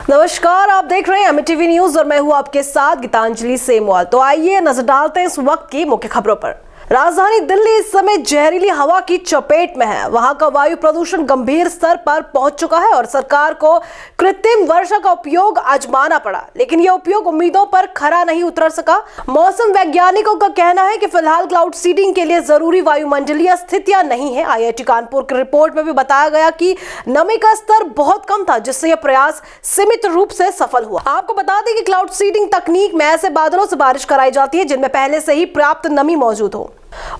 नमस्कार, आप देख रहे हैं अमित टीवी न्यूज और मैं हूं आपके साथ गीतांजलि सेमवाल। तो आइए नजर डालते हैं इस वक्त की मुख्य खबरों पर। राजधानी दिल्ली इस समय जहरीली हवा की चपेट में है। वहां का वायु प्रदूषण गंभीर स्तर पर पहुंच चुका है और सरकार को कृत्रिम वर्षा का उपयोग आजमाना पड़ा, लेकिन यह उपयोग उम्मीदों पर खरा नहीं उतर सका। मौसम वैज्ञानिकों का कहना है कि फिलहाल क्लाउड सीडिंग के लिए जरूरी वायुमंडलीय स्थितियां नहीं है। IIT कानपुर की रिपोर्ट में भी बताया गया कि नमी का स्तर बहुत कम था, जिससे यह प्रयास सीमित रूप से सफल हुआ। आपको बता दें कि क्लाउड सीडिंग तकनीक में ऐसे बादलों से बारिश कराई जाती है जिनमें पहले से ही पर्याप्त नमी मौजूद हो।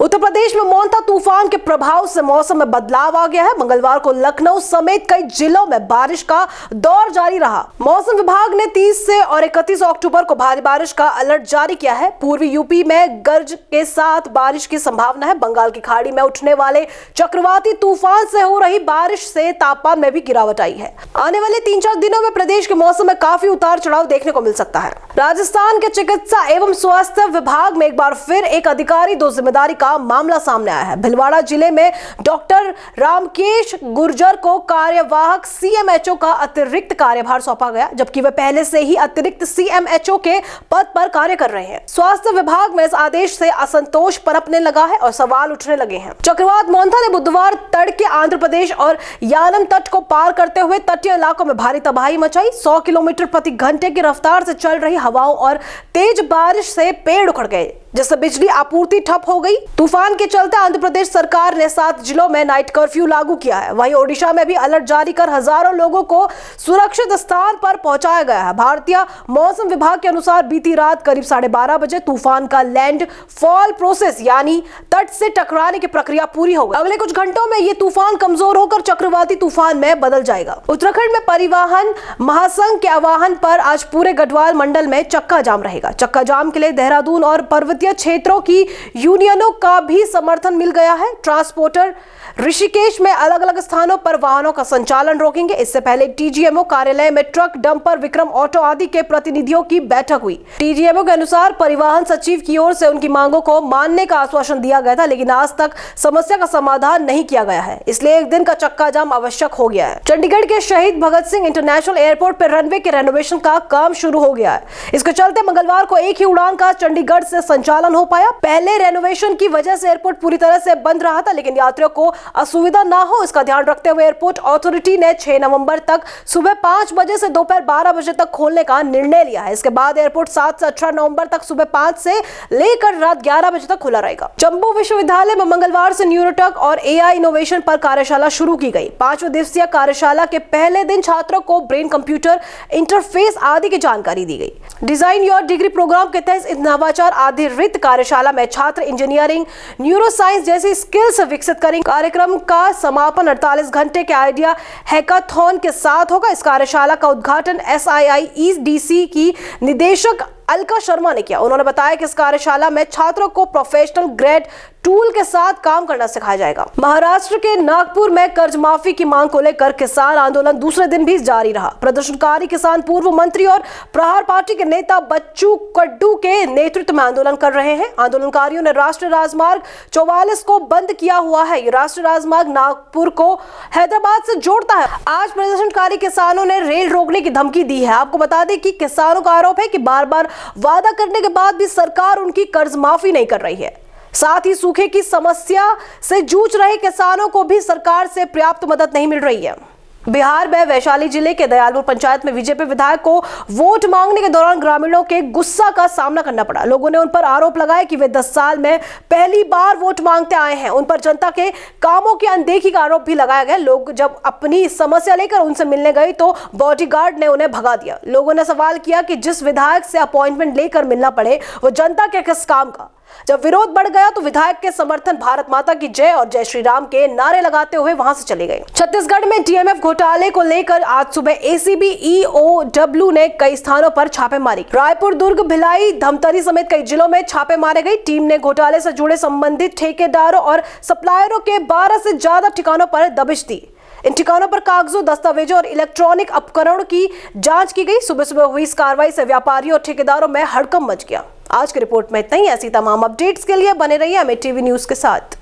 उत्तर प्रदेश में मोंता तूफान के प्रभाव से मौसम में बदलाव आ गया है। मंगलवार को लखनऊ समेत कई जिलों में बारिश का दौर जारी रहा। मौसम विभाग ने 30 से और 31 अक्टूबर को भारी बारिश का अलर्ट जारी किया है। पूर्वी यूपी में गर्ज के साथ बारिश की संभावना है। बंगाल की खाड़ी में उठने वाले चक्रवाती तूफान से हो रही बारिश से तापमान में भी गिरावट आई है। आने वाले 3-4 दिनों में प्रदेश के मौसम में काफी उतार चढ़ाव देखने को मिल सकता है। राजस्थान के चिकित्सा एवं स्वास्थ्य विभाग में एक बार फिर एक अधिकारी दो जिम्मेदारी का मामला सामने आया है। भिलवाड़ा जिले में डॉक्टर रामकेश गुर्जर को कार्यवाहक CMHO का अतिरिक्त कार्यभार सौंपा गया, जबकि वे पहले से ही अतिरिक्त CMHO के पद पर कार्य कर रहे हैं। स्वास्थ्य विभाग में इस आदेश से असंतोष पनपने लगा है और सवाल उठने लगे हैं। चक्रवात मोंथा ने बुधवार तड़के आंध्र प्रदेश और यानम तट को पार करते हुए तटीय इलाकों में भारी तबाही मचाई। 100 किलोमीटर प्रति घंटे की रफ्तार से चल रही हवाओं और तेज बारिश से पेड़ उखड़ गए, जिससे बिजली आपूर्ति ठप हो गई। तूफान के चलते आंध्र प्रदेश सरकार ने 7 जिलों में नाइट कर्फ्यू लागू किया है। वहीं ओडिशा में भी अलर्ट जारी कर हजारों लोगों को सुरक्षित स्थान पर पहुंचाया गया है। भारतीय मौसम विभाग के अनुसार बीती रात करीब 12:30 बजे तूफान का लैंड फॉल प्रोसेस यानी तट से टकराने की प्रक्रिया पूरी हो गई। अगले कुछ घंटों में ये तूफान कमजोर होकर चक्रवाती तूफान में बदल जाएगा। उत्तराखंड में परिवहन महासंघ के आह्वान पर आज पूरे गढ़वाल मंडल में चक्का जाम रहेगा। चक्का जाम के लिए देहरादून और पर्वतीय क्षेत्रों की यूनियनों का भी समर्थन मिल गया है। ट्रांसपोर्टर ऋषिकेश में अलग अलग स्थानों पर वाहनों का संचालन रोकेंगे। इससे पहले TGMO कार्यालय में ट्रक, डंपर, विक्रम ऑटो आदि के प्रतिनिधियों की बैठक हुई। TGMO के अनुसार परिवहन सचिव की ओर से उनकी मांगों को मानने का आश्वासन दिया गया था, लेकिन आज तक समस्या का समाधान नहीं किया गया है। इसलिए एक दिन का चक्का जाम आवश्यक हो गया है। चंडीगढ़ के शहीद भगत सिंह इंटरनेशनल एयरपोर्ट पर रनवे के रेनोवेशन का काम शुरू हो गया है। इसके चलते मंगलवार को एक ही उड़ान का चंडीगढ़ से संचालन हो पाया। पहले रेनोवेशन की वजह से एयरपोर्ट पूरी तरह से बंद रहा था, लेकिन यात्रियों को असुविधा ना हो इसका ध्यान रखते हुए एयरपोर्ट अथॉरिटी ने 6 नवंबर तक सुबह 5 बजे से दोपहर 12 बजे तक खोलने का निर्णय लिया है। इसके बाद एयरपोर्ट 7 से 18 नवंबर तक सुबह 5 से लेकर रात 11 बजे तक खुला रहेगा। जम्मू विश्वविद्यालय में मंगलवार से न्यूरोटेक और AI इनोवेशन पर कार्यशाला शुरू की गई। 5 दिवसीय कार्यशाला के पहले दिन छात्रों को ब्रेन कंप्यूटर इंटरफेस आदि की जानकारी दी गई। डिजाइन योर डिग्री प्रोग्राम के तहत इस नवाचार आधारित कार्यशाला में छात्र इंजीनियरिंग, न्यूरोसाइंस जैसी स्किल्स विकसित करेंगे। कार्यक्रम का समापन 48 घंटे के आइडिया हैकाथॉन के साथ होगा। इस कार्यशाला का उद्घाटन SIIEDC की निदेशक अलका शर्मा ने किया। उन्होंने बताया कि इस कार्यशाला में छात्रों को प्रोफेशनल ग्रेड टूल के साथ काम करना सिखाया जाएगा। महाराष्ट्र के नागपुर में कर्ज माफी की मांग को लेकर किसान आंदोलन दूसरे दिन भी जारी रहा। प्रदर्शनकारी किसान पूर्व मंत्री और प्रहार पार्टी के नेता बच्चू कडू के नेतृत्व में आंदोलन कर रहे हैं। आंदोलनकारियों ने राष्ट्रीय राजमार्ग 44 को बंद किया हुआ है। ये राष्ट्रीय राजमार्ग नागपुर को हैदराबाद से जोड़ता है। आज प्रदर्शनकारी किसानों ने रेल रोकने की धमकी दी है। आपको बता दें कि किसानों का आरोप है कि बार बार वादा करने के बाद भी सरकार उनकी कर्ज माफी नहीं कर रही है। साथ ही सूखे की समस्या से जूझ रहे किसानों को भी सरकार से पर्याप्त मदद नहीं मिल रही है। बिहार में वैशाली जिले के दयालपुर पंचायत में बीजेपी विधायक को वोट मांगने के दौरान ग्रामीणों के गुस्सा का सामना करना पड़ा। लोगों ने उन पर आरोप लगाया कि वे 10 साल में पहली बार वोट मांगते आए हैं। उन पर जनता के कामों की अनदेखी का आरोप भी लगाया गया। लोग जब अपनी समस्या लेकर उनसे मिलने गए तो बॉडीगार्ड ने उन्हें भगा दिया। लोगों ने सवाल किया कि जिस विधायक से अपॉइंटमेंट लेकर मिलना पड़े वो जनता के किस काम का। जब विरोध बढ़ गया तो विधायक के समर्थन भारत माता की जय और जय श्री राम के नारे लगाते हुए वहां से चले गए। छत्तीसगढ़ में DMF घोटाले को लेकर आज सुबह ACB EOW ने कई स्थानों पर छापे मारी। रायपुर, दुर्ग, भिलाई, धमतरी समेत कई जिलों में छापे मारे गए। टीम ने घोटाले से जुड़े संबंधित ठेकेदारों और सप्लायरों के 12 से ज्यादा ठिकानों पर दबिश दी। इन ठिकानों पर कागजों, दस्तावेजों और इलेक्ट्रॉनिक उपकरणों की जांच की गई। सुबह सुबह हुई इस कार्रवाई से व्यापारियों और ठेकेदारों में हड़कंप मच गया। आज की रिपोर्ट में इतना ही। ऐसी तमाम अपडेट्स के लिए बने रहिए अमित टीवी न्यूज के साथ।